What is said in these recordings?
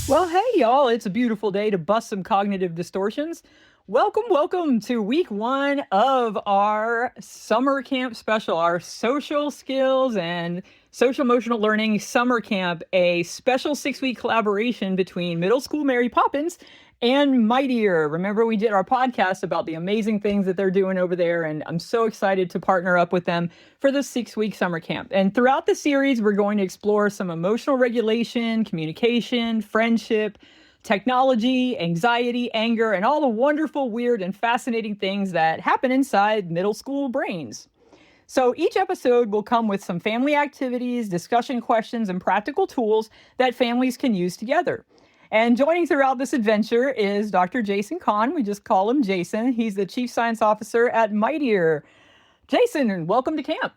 Well, hey, y'all, it's a beautiful day to bust some cognitive distortions. Welcome to week 1 of our summer camp special, our social skills and social emotional learning summer camp, a special 6-week collaboration between middle school Mary Poppins and Mightier. Remember, we did our podcast about the amazing things that they're doing over there, and I'm so excited to partner up with them for the 6-week summer camp. And throughout the series, we're going to explore some emotional regulation, communication, friendship, technology, anxiety, anger, and all the wonderful, weird, and fascinating things that happen inside middle school brains. So each episode will come with some family activities, discussion questions, and practical tools that families can use together. And joining throughout this adventure is Dr. Jason Kahn. We just call him Jason. He's the Chief Science Officer at Mightier. Jason, welcome to camp.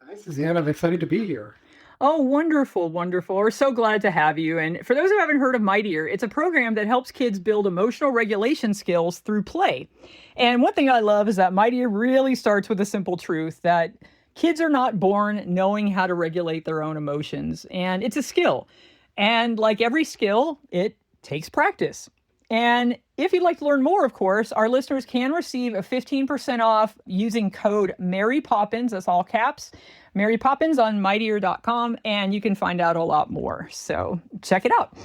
Hi, Suzanne. I'm excited to be here. Oh, wonderful. We're so glad to have you. And for those who haven't heard of Mightier, it's a program that helps kids build emotional regulation skills through play. And one thing I love is that Mightier really starts with a simple truth that kids are not born knowing how to regulate their own emotions. And it's a skill. And like every skill, it takes practice. And if you'd like to learn more, of course, our listeners can receive a 15% off using code Mary Poppins, that's all caps, Mary Poppins on mightier.com, and you can find out a lot more. So check it out.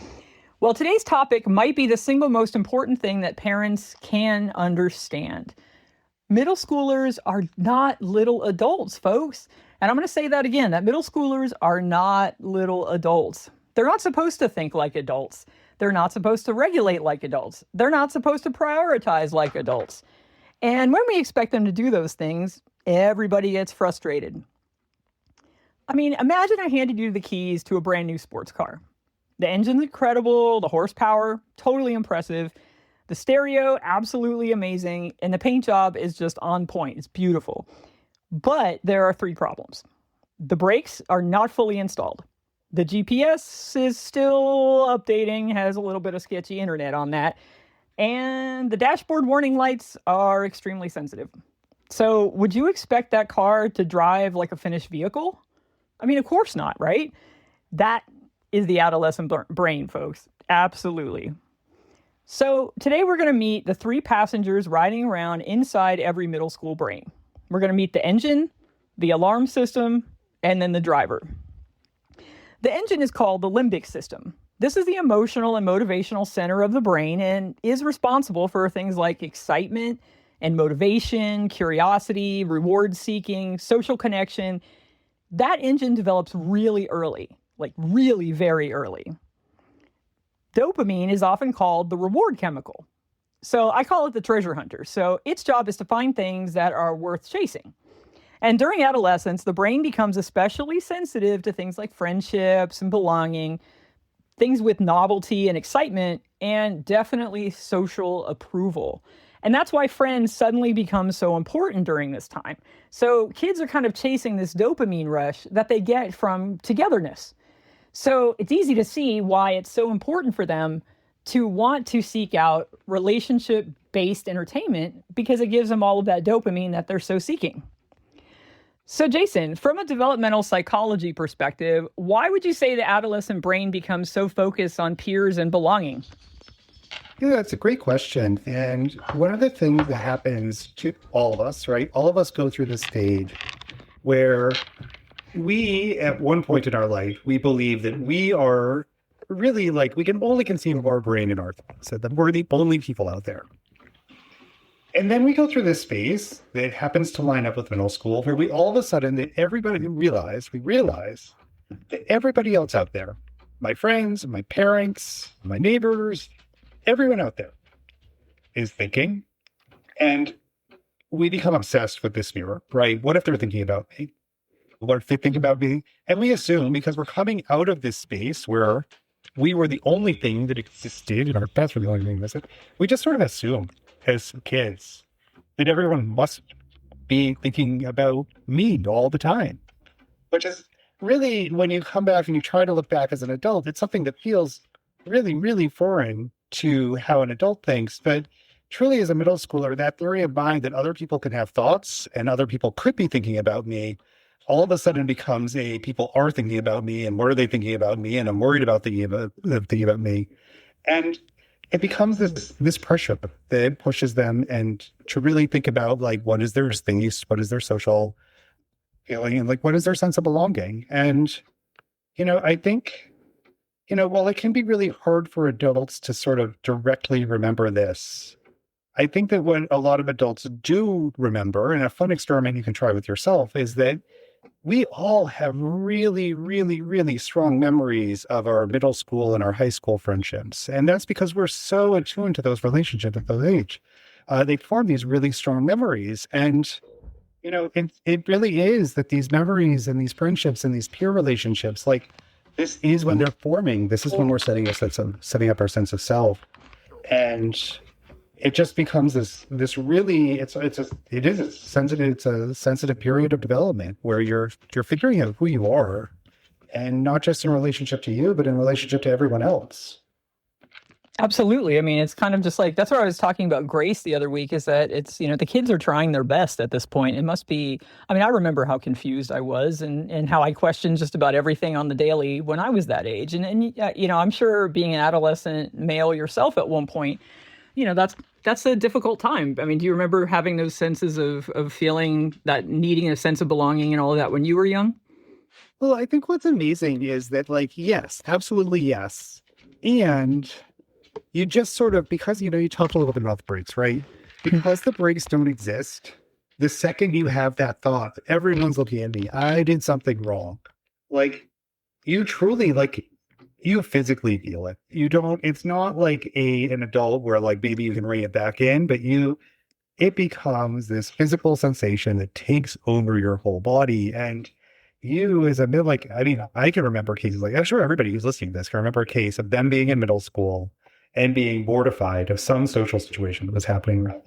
Well, today's topic might be the single most important thing that parents can understand. Middle schoolers are not little adults, folks. And I'm going to say that again, that middle schoolers are not little adults. They're not supposed to think like adults. They're not supposed to regulate like adults. They're not supposed to prioritize like adults. And when we expect them to do those things, everybody gets frustrated. I mean, imagine I handed you the keys to a brand new sports car. The engine's incredible, the horsepower, totally impressive. The stereo, absolutely amazing. And the paint job is just on point. It's beautiful. But there are 3 problems. The brakes are not fully installed. The GPS is still updating, has a little bit of sketchy internet on that. And the dashboard warning lights are extremely sensitive. So would you expect that car to drive like a finished vehicle? I mean, of course not, right? That is the adolescent brain, folks. Absolutely. So today we're going to meet the 3 passengers riding around inside every middle school brain. We're going to meet the engine, the alarm system, and then the driver. The engine is called the limbic system. This is the emotional and motivational center of the brain and is responsible for things like excitement and motivation, curiosity, reward seeking, social connection. That engine develops really early, like really very early. Dopamine is often called the reward chemical. So I call it the treasure hunter. So its job is to find things that are worth chasing. And during adolescence, the brain becomes especially sensitive to things like friendships and belonging, things with novelty and excitement, and definitely social approval. And that's why friends suddenly become so important during this time. So kids are kind of chasing this dopamine rush that they get from togetherness. So it's easy to see why it's so important for them to want to seek out relationship-based entertainment because it gives them all of that dopamine that they're so seeking. So Jason, from a developmental psychology perspective, why would you say the adolescent brain becomes so focused on peers and belonging? Yeah, that's a great question. And one of the things that happens to all of us, right? All of us go through this stage where we, at one point in our life, we believe that we are really like, we can only conceive of our brain in our thoughts, that we're the only people out there. And then we go through this phase that happens to line up with middle school where we all of a sudden that we realize that everybody else out there, my friends, my parents, my neighbors, everyone out there is thinking, and we become obsessed with this mirror, right? What if they're thinking about me? What if they think about me? And we assume because we're coming out of this space where we were the only thing that existed and our pets were the only thing that existed, we just sort of assume as kids that everyone must be thinking about me all the time, which is really, when you come back and you try to look back as an adult, it's something that feels really, really foreign to how an adult thinks. But truly, as a middle schooler, that theory of mind that other people can have thoughts and other people could be thinking about me all of a sudden becomes people are thinking about me, and what are they thinking about me? And I'm worried about thinking about me. And it becomes this pressure that pushes them and to really think about like, what is their space? What is their social feeling? And like, what is their sense of belonging? And, I think, while it can be really hard for adults to sort of directly remember this, I think that what a lot of adults do remember, and a fun experiment you can try with yourself, is that we all have really, really, really strong memories of our middle school and our high school friendships. And that's because we're so attuned to those relationships at those age. They form these really strong memories. And, it really is that these memories and these friendships and these peer relationships, like this is when they're forming. This is when we're setting up our sense of self. And it just becomes this really it's a sensitive period of development where you're figuring out who you are, and not just in relationship to you, but in relationship to everyone else. Absolutely. I mean, it's kind of just like, that's what I was talking about Grace the other week, is that it's, the kids are trying their best at this point. It must be, I mean, I remember how confused I was and how I questioned just about everything on the daily when I was that age. And I'm sure being an adolescent male yourself at one point, that's a difficult time. I mean, do you remember having those senses of feeling that, needing a sense of belonging and all of that when you were young? Well, I think what's amazing is that, like, yes, absolutely yes. And you just sort of, because, you talked a little bit about the breaks, right? Because the breaks don't exist, the second you have that thought, everyone's looking at me, I did something wrong. Like, you truly, like, you physically feel it. You don't, it's not like an adult where like maybe you can rein it back in, but it becomes this physical sensation that takes over your whole body. And you as a middle, like, I mean, I can remember cases like, I'm sure everybody who's listening to this can remember a case of them being in middle school and being mortified of some social situation that was happening around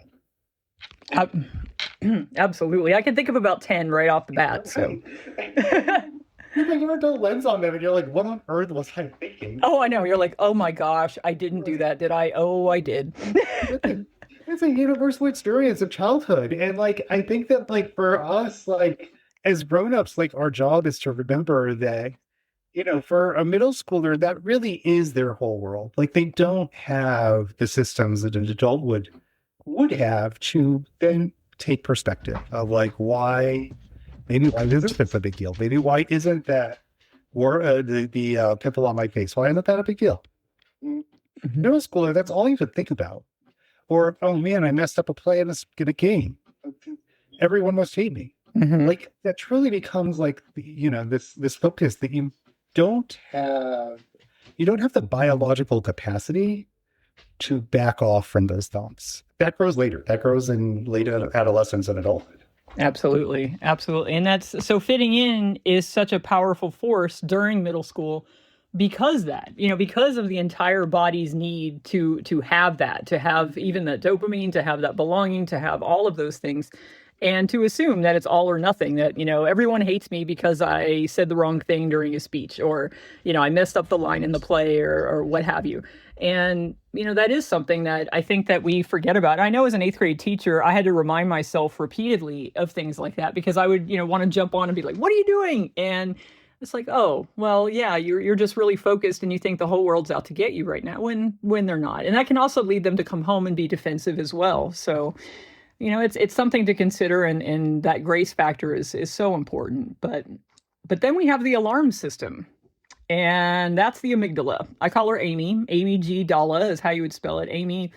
them. Absolutely. I can think of about 10 right off the bat. So. You have an adult lens on them and you're like, what on earth was I thinking? Oh, I know. You're like, oh my gosh, I didn't do that, did I? Oh, I did. It's a universal experience of childhood. And like, I think that like for us, like as grownups, like our job is to remember that, for a middle schooler, that really is their whole world. Like they don't have the systems that an adult would have to then take perspective of like, maybe why is this a big deal? Maybe why isn't that the pimple on my face? Why isn't that a big deal? Mm-hmm. Middle schooler, that's all you could think about. Or, oh man, I messed up a play in a game. Everyone must hate me. Mm-hmm. Like that truly becomes like, this focus that you don't have the biological capacity to back off from those thoughts. That grows later. That grows in late adolescence and adulthood. Absolutely. Absolutely. And that's so fitting in is such a powerful force during middle school because because of the entire body's need to have that, to have even that dopamine, to have that belonging, to have all of those things. And to assume that it's all or nothing, that, everyone hates me because I said the wrong thing during a speech, or, I messed up the line in the play or what have you. And, that is something that I think that we forget about. I know as an 8th grade teacher, I had to remind myself repeatedly of things like that because I would, want to jump on and be like, what are you doing? And it's like, oh, well, yeah, you're just really focused and you think the whole world's out to get you right now when they're not. And that can also lead them to come home and be defensive as well. So, it's something to consider, and that grace factor is so important. But then we have the alarm system, and that's the amygdala. I call her Amy. Amy G. Dalla is how you would spell it. Amy,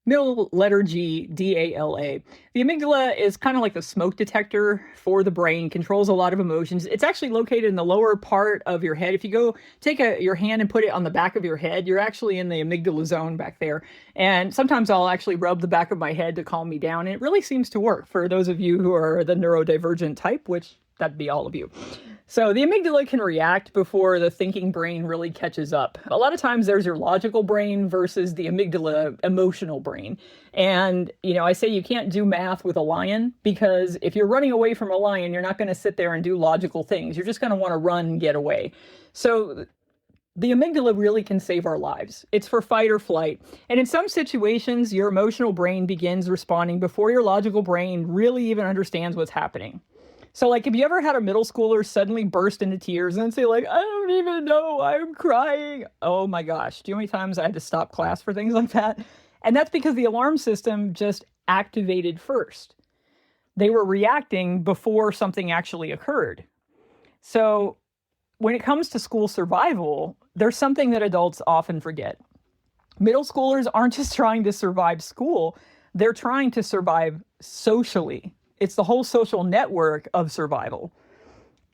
middle letter G, D-A-L-A. The amygdala is kind of like the smoke detector for the brain, controls a lot of emotions. It's actually located in the lower part of your head. If you go take your hand and put it on the back of your head, you're actually in the amygdala zone back there. And sometimes I'll actually rub the back of my head to calm me down. And it really seems to work for those of you who are the neurodivergent type, which that'd be all of you. So the amygdala can react before the thinking brain really catches up. A lot of times there's your logical brain versus the amygdala emotional brain. And, I say you can't do math with a lion because if you're running away from a lion, you're not going to sit there and do logical things. You're just going to want to run and get away. So the amygdala really can save our lives. It's for fight or flight. And in some situations, your emotional brain begins responding before your logical brain really even understands what's happening. So, like, have you ever had a middle schooler suddenly burst into tears and say, like, I don't even know, I'm crying? Oh my gosh. Do you know how many times I had to stop class for things like that? And that's because the alarm system just activated first. They were reacting before something actually occurred. So, when it comes to school survival, there's something that adults often forget. Middle schoolers aren't just trying to survive school, they're trying to survive socially. It's the whole social network of survival.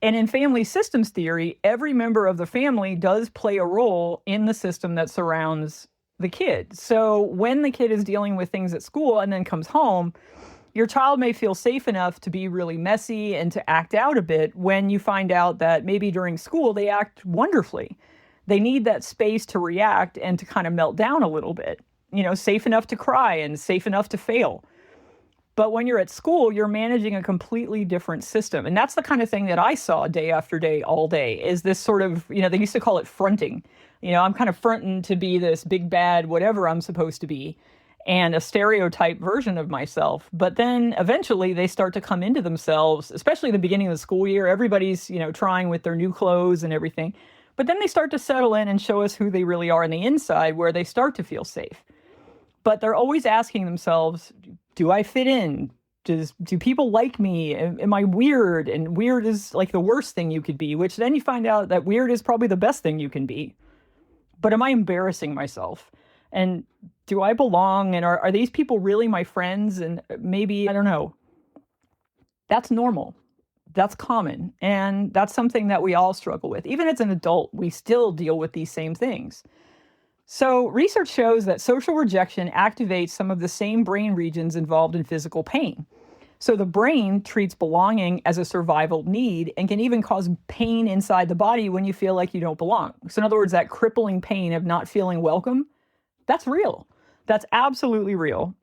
And in family systems theory, every member of the family does play a role in the system that surrounds the kid. So when the kid is dealing with things at school and then comes home, your child may feel safe enough to be really messy and to act out a bit when you find out that maybe during school they act wonderfully. They need that space to react and to kind of melt down a little bit, safe enough to cry and safe enough to fail. But when you're at school, you're managing a completely different system. And that's the kind of thing that I saw day after day, all day, is this sort of, they used to call it fronting. I'm kind of fronting to be this big bad whatever I'm supposed to be, and a stereotype version of myself. But then eventually they start to come into themselves, especially at the beginning of the school year. Everybody's, trying with their new clothes and everything. But then they start to settle in and show us who they really are on the inside, where they start to feel safe. But they're always asking themselves, do I fit in? Do people like me? Am I weird? And weird is like the worst thing you could be, which then you find out that weird is probably the best thing you can be. But am I embarrassing myself? And do I belong? And are these people really my friends? And maybe, I don't know. That's normal. That's common. And that's something that we all struggle with. Even as an adult, we still deal with these same things. So research shows that social rejection activates some of the same brain regions involved in physical pain. So the brain treats belonging as a survival need and can even cause pain inside the body when you feel like you don't belong. So in other words, that crippling pain of not feeling welcome, that's real. That's absolutely real.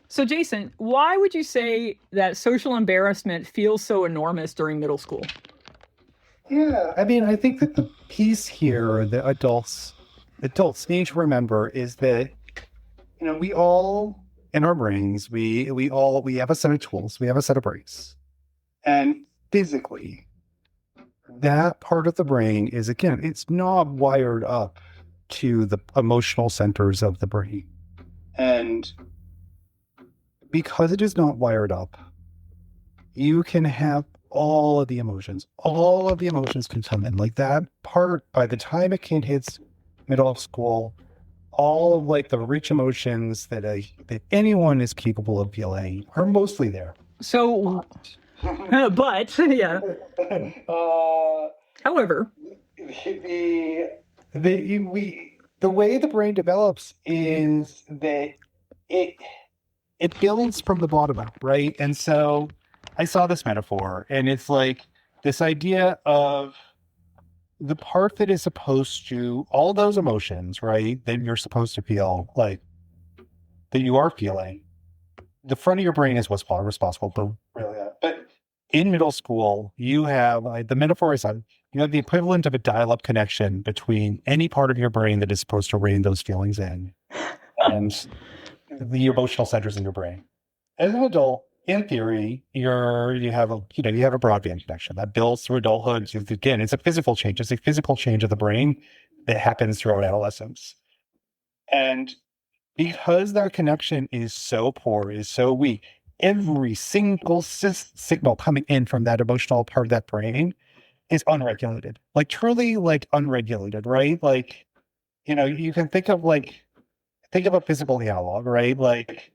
So Jason, why would you say that social embarrassment feels so enormous during middle school? Yeah, I mean, I think that the piece here that adults need to remember is that, we all in our brains, we have a set of tools, we have a set of brains. And physically, that part of the brain is, again, it's not wired up to the emotional centers of the brain. And because it is not wired up, you can have all of the emotions can come in. Like that part, by the time a kid hits middle school, all of like the rich emotions that anyone is capable of feeling are mostly there. So, but yeah. However, the way the brain develops is that it builds from the bottom up, right? And so I saw this metaphor, and it's like this idea of the part that is supposed to, all those emotions, right, that you're supposed to feel, like that you are feeling, the front of your brain is what's responsible for really that. But in middle school, you have, the metaphor is, you have the equivalent of a dial-up connection between any part of your brain that is supposed to rein those feelings in and the emotional centers in your brain. As an adult, in theory, you have a broadband connection that builds through adulthood. Again, it's a physical change. It's a physical change of the brain that happens throughout adolescence. And because that connection is so poor, is so weak, every single signal coming in from that emotional part of that brain is unregulated. Like truly like unregulated, right? Like, you can think of a physical analog, right? Like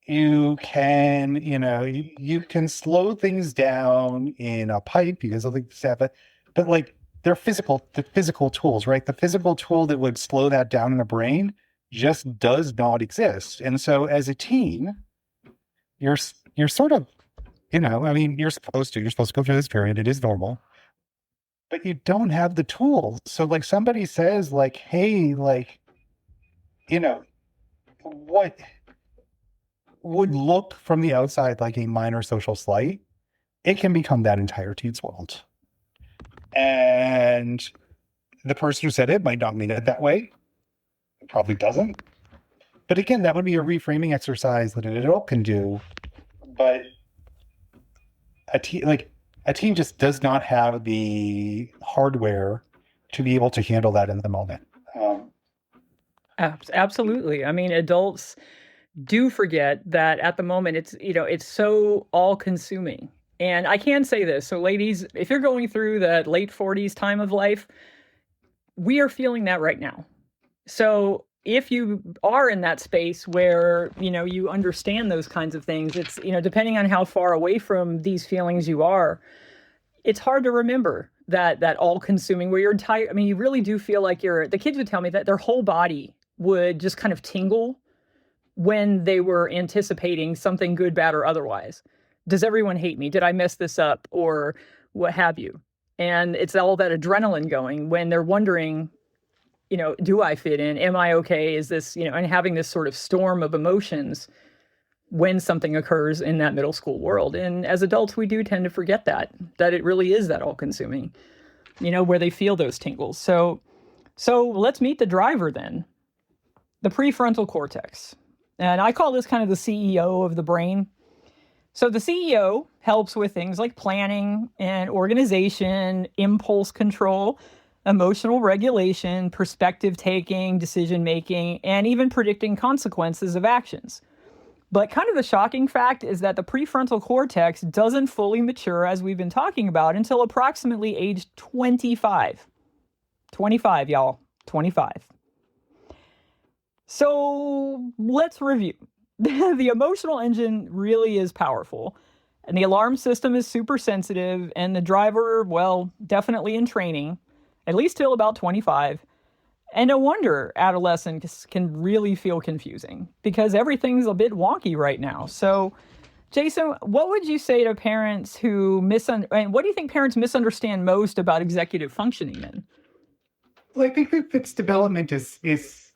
you can, you can slow things down in a pipe because of the stuff, but like the physical tools, right? The physical tool that would slow that down in the brain just does not exist. And so as a teen, you're sort of, you're supposed to go through this period. It is normal, but you don't have the tools. So like somebody says like, hey, like, what would look from the outside like a minor social slight, it can become that entire teen's world. And the person who said it might not mean it that way. It probably doesn't. But again, that would be a reframing exercise that an adult can do. But a teen just does not have the hardware to be able to handle that in the moment. Absolutely. I mean, adults do forget that at the moment it's so all consuming. And I can say this. So ladies, if you're going through that late 40s time of life, we are feeling that right now. So if you are in that space where, you understand those kinds of things, it's, depending on how far away from these feelings you are, it's hard to remember that all consuming where you're entire, I mean, you really do feel like the kids would tell me that their whole body would just kind of tingle when they were anticipating something good, bad, or otherwise. Does everyone hate me? Did I mess this up? Or what have you? And it's all that adrenaline going when they're wondering, do I fit in? Am I okay? Is this, and having this sort of storm of emotions when something occurs in that middle school world. And as adults, we do tend to forget that it really is that all consuming, where they feel those tingles. So let's meet the driver then, the prefrontal cortex. And I call this kind of the CEO of the brain. So the CEO helps with things like planning and organization, impulse control, emotional regulation, perspective taking, decision making, and even predicting consequences of actions. But kind of the shocking fact is that the prefrontal cortex doesn't fully mature, as we've been talking about, until approximately age 25. 25, y'all. 25. So let's review. The emotional engine really is powerful, and the alarm system is super sensitive, and the driver, well, definitely in training, at least till about 25. And no wonder adolescents can really feel confusing because everything's a bit wonky right now. So, Jason, what would you say to parents who and what do you think parents misunderstand most about executive functioning then? Well, I think that its development is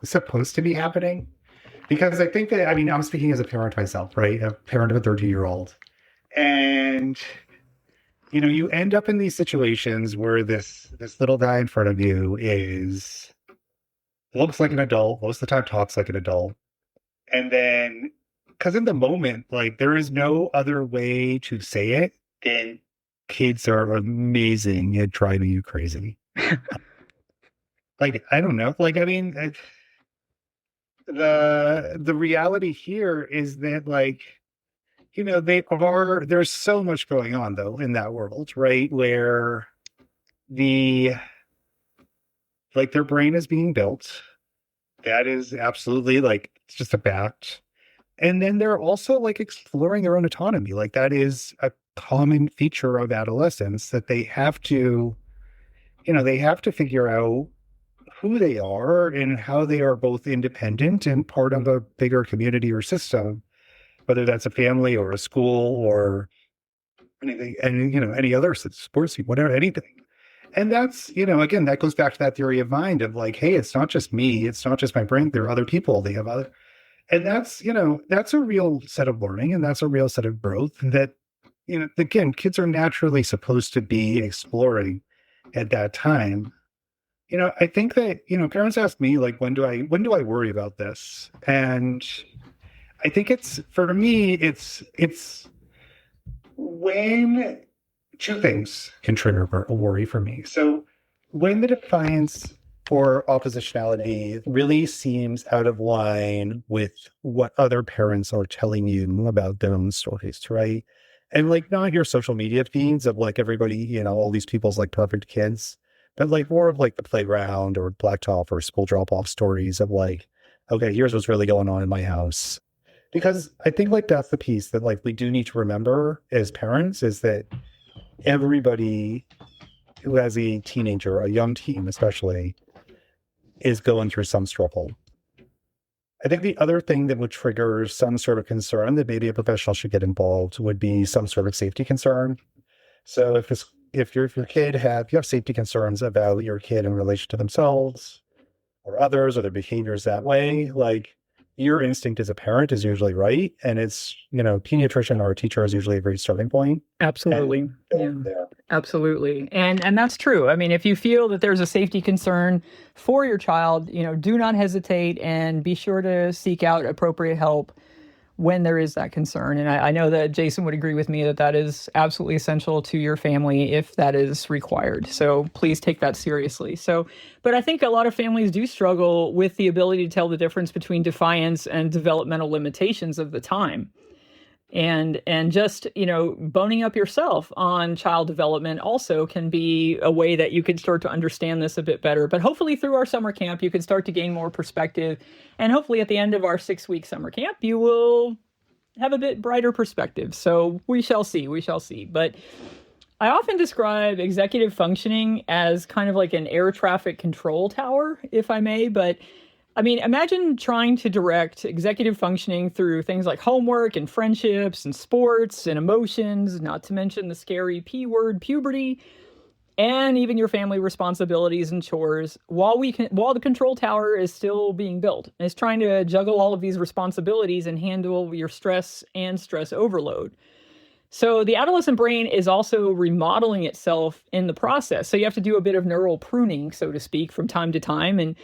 supposed to be happening, because I think that, I'm speaking as a parent myself, right? A parent of a 13-year-old. And, you end up in these situations where this little guy in front of you looks like an adult, most of the time talks like an adult. And then, because in the moment, there is no other way to say it, and kids are amazing at driving you crazy. I don't know. The reality here is that, there's so much going on though in that world, right? Where their brain is being built. That is absolutely it's just a fact. And then they're also exploring their own autonomy. That is a common feature of adolescence, that they have to figure out who they are and how they are both independent and part of a bigger community or system, whether that's a family or a school or anything, and any other sports team, whatever, anything. And that's, again, that goes back to that theory of mind of hey, it's not just me, it's not just my brain, there are other people, they have other, and that's a real set of learning, and that's a real set of growth that, again, kids are naturally supposed to be exploring at that time. I think that, parents ask me, when do I worry about this? And I think for me, it's when two things can trigger a worry for me. So when the defiance or oppositionality really seems out of line with what other parents are telling you about their own stories, right? And not your social media feeds of everybody, all these people's perfect kids, but more of the playground or blacktop or school drop-off stories of okay, here's what's really going on in my house. Because I think that's the piece that we do need to remember as parents, is that everybody who has a teenager, a young teen especially, is going through some struggle. I think the other thing that would trigger some sort of concern that maybe a professional should get involved would be some sort of safety concern. So if your kid you have safety concerns about your kid in relation to themselves or others or their behaviors that way, your instinct as a parent is usually right. And it's, pediatrician or a teacher is usually a great starting point. Absolutely. Yeah. Absolutely. And that's true. I mean, if you feel that there's a safety concern for your child, do not hesitate and be sure to seek out appropriate help when there is that concern. And I know that Jason would agree with me that that is absolutely essential to your family if that is required. So please take that seriously. So, but I think a lot of families do struggle with the ability to tell the difference between defiance and developmental limitations of the time. And just, boning up yourself on child development also can be a way that you can start to understand this a bit better. But hopefully through our summer camp, you can start to gain more perspective. And hopefully at the end of our 6-week summer camp, you will have a bit brighter perspective. So we shall see. We shall see. But I often describe executive functioning as kind of like an air traffic control tower, if I may. But I mean, imagine trying to direct executive functioning through things like homework and friendships and sports and emotions, not to mention the scary P word, puberty, and even your family responsibilities and chores, while the control tower is still being built. It's trying to juggle all of these responsibilities and handle your stress and stress overload. So the adolescent brain is also remodeling itself in the process. So you have to do a bit of neural pruning, so to speak, from time to time. And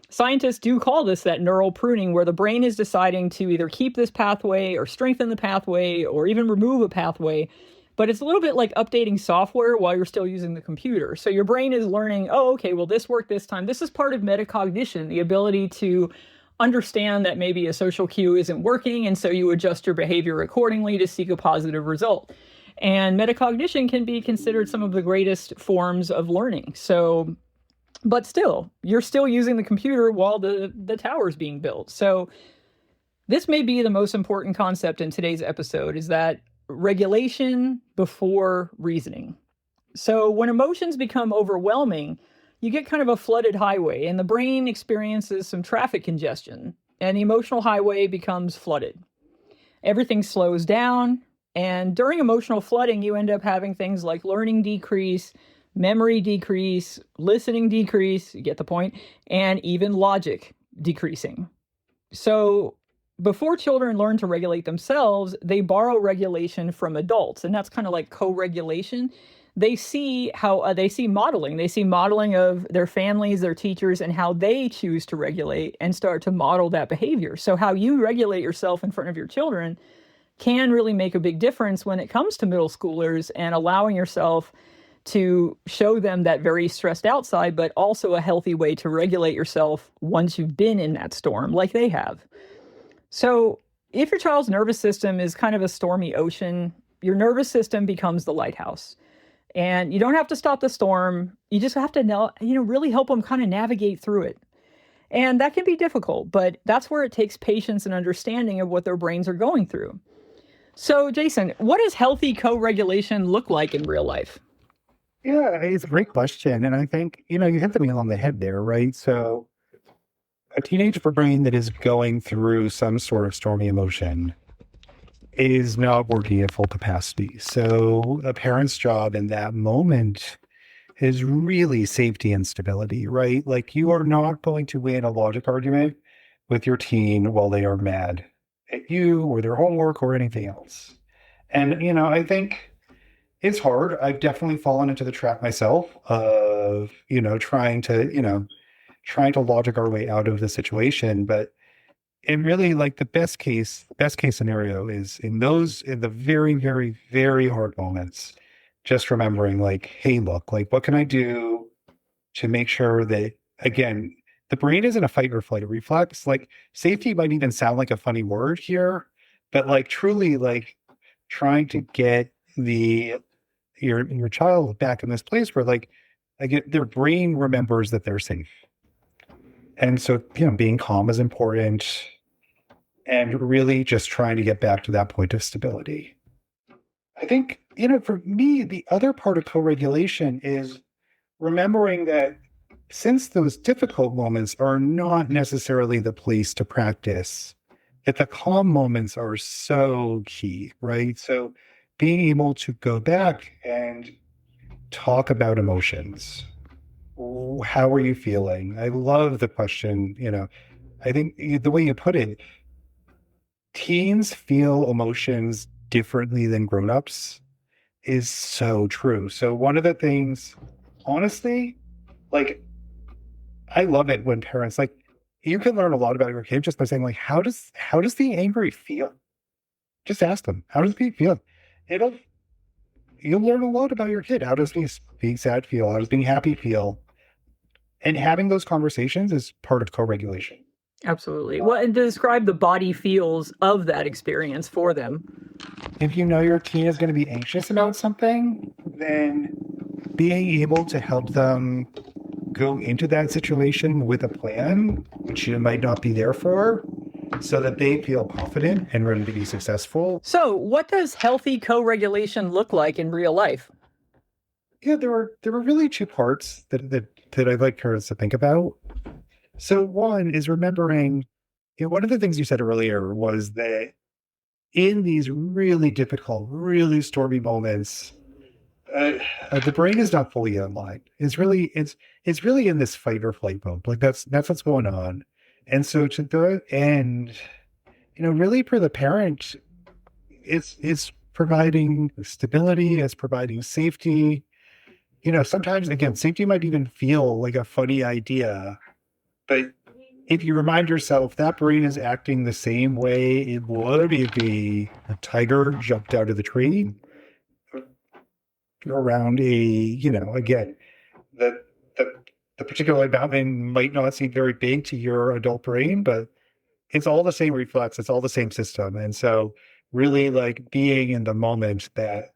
scientists do call this that neural pruning, where the brain is deciding to either keep this pathway or strengthen the pathway or even remove a pathway. But it's a little bit like updating software while you're still using the computer. So your brain is learning, oh, okay, well, this worked this time. This is part of metacognition, the ability to understand that maybe a social cue isn't working, and so you adjust your behavior accordingly to seek a positive result. And metacognition can be considered some of the greatest forms of learning. So, but still, you're still using the computer while the tower's being built. So this may be the most important concept in today's episode, is that regulation before reasoning. So when emotions become overwhelming, you get kind of a flooded highway, and the brain experiences some traffic congestion, and the emotional highway becomes flooded. Everything slows down, and during emotional flooding, you end up having things like learning decrease, memory decrease, listening decrease, you get the point, and even logic decreasing. So before children learn to regulate themselves, they borrow regulation from adults, and that's kind of like co-regulation. They see modeling. They see modeling of their families, their teachers, and how they choose to regulate and start to model that behavior. So how you regulate yourself in front of your children can really make a big difference when it comes to middle schoolers, and allowing yourself to show them that very stressed out side, but also a healthy way to regulate yourself once you've been in that storm like they have. So if your child's nervous system is kind of a stormy ocean, your nervous system becomes the lighthouse. And you don't have to stop the storm. You just have to, really help them kind of navigate through it. And that can be difficult, but that's where it takes patience and understanding of what their brains are going through. So, Jason, what does healthy co-regulation look like in real life? Yeah, it's a great question. And I think, you hit the nail on the head there, right? So a teenage brain that is going through some sort of stormy emotion is not working at full capacity. So a parent's job in that moment is really safety and stability, right? Like, you are not going to win a logic argument with your teen while they are mad at you or their homework or anything else. And, I think it's hard. I've definitely fallen into the trap myself of, trying to logic our way out of the situation. But it really, like, the best case scenario is in the very, very, very hard moments, just remembering, like, hey, look, like, what can I do to make sure that, again, the brain isn't a fight or flight reflex. Like, safety might even sound like a funny word here, but, like, truly, like, trying to get your child back in this place where, like, again, their brain remembers that they're safe. And so, being calm is important, and really just trying to get back to that point of stability. I think, for me, the other part of co-regulation is remembering that since those difficult moments are not necessarily the place to practice, that the calm moments are so key, right? So being able to go back and talk about emotions. How are you feeling? I love the question. I think the way you put it, teens feel emotions differently than grownups is so true. So one of the things, honestly, like, I love it when parents, like, you can learn a lot about your kid just by saying, like, how does the angry feel? just ask them, how does being feel? You'll learn a lot about your kid. How does being sad feel? How does being happy feel? And having those conversations is part of co-regulation. Absolutely. Well, and describe the body feels of that experience for them. If you know your teen is going to be anxious about something, then being able to help them go into that situation with a plan, which you might not be there for, so that they feel confident and ready to be successful. So, what does healthy co-regulation look like in real life? Yeah, there were really two parts that I'd like parents to think about. So one is remembering, one of the things you said earlier was that in these really difficult, really stormy moments, the brain is not fully online. It's really in this fight or flight mode. Like that's what's going on. And so to the end, really for the parent, it's providing stability, it's providing safety. Sometimes again, safety might even feel like a funny idea, but if you remind yourself that brain is acting the same way it would if a tiger jumped out of the tree around again, the particular mountain might not seem very big to your adult brain, but it's all the same reflex, it's all the same system. And so really like being in the moment, that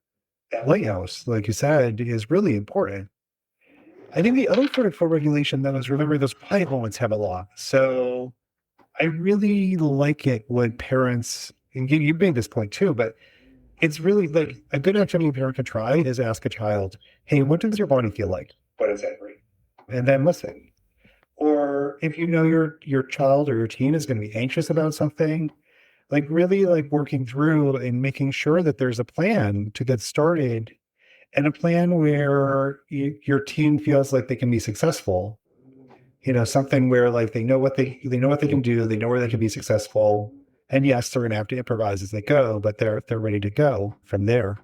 lighthouse, like you said, is really important. I think the other part of co-regulation, though, is remember those quiet moments have a lot. So I really like it when parents, and you made this point too, but it's really like a good activity a parent can try is ask a child, hey, what does your body feel like? What is that? And then listen. Or if you know your child or your teen is going to be anxious about something, like really like working through and making sure that there's a plan to get started, and a plan where your teen feels like they can be successful. Something where like they know what they can do, they know where they can be successful. And yes, they're going to have to improvise as they go, but they're ready to go from there.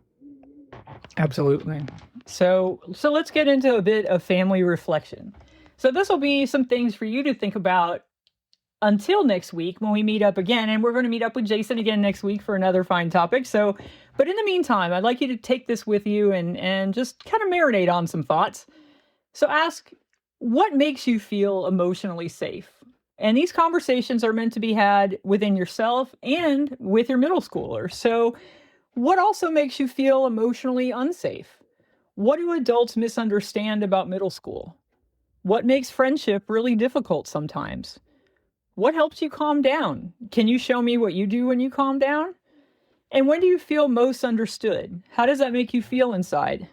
Absolutely. So let's get into a bit of family reflection. So this will be some things for you to think about until next week when we meet up again. And we're going to meet up with Jason again next week for another fine topic. But in the meantime, I'd like you to take this with you and just kind of marinate on some thoughts. So ask, what makes you feel emotionally safe? And these conversations are meant to be had within yourself and with your middle schooler. So what also makes you feel emotionally unsafe? What do adults misunderstand about middle school? What makes friendship really difficult sometimes? What helps you calm down? Can you show me what you do when you calm down? And when do you feel most understood? How does that make you feel inside?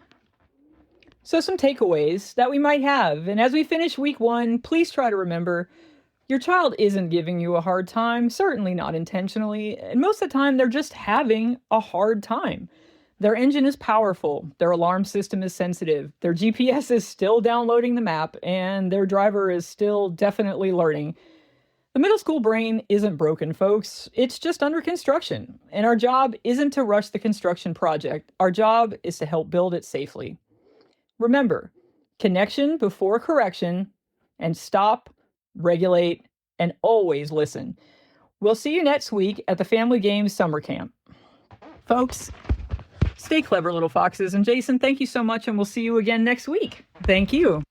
So some takeaways that we might have. And as we finish week 1, please try to remember your child isn't giving you a hard time, certainly not intentionally. And most of the time, they're just having a hard time. Their engine is powerful. Their alarm system is sensitive. Their GPS is still downloading the map, and their driver is still definitely learning. The middle school brain isn't broken, folks. It's just under construction. And our job isn't to rush the construction project. Our job is to help build it safely. Remember, connection before correction, and stop, regulate, and always listen. We'll see you next week at the Family Games Summer Camp. Folks, stay clever, little foxes. And Jason, thank you so much, and we'll see you again next week. Thank you.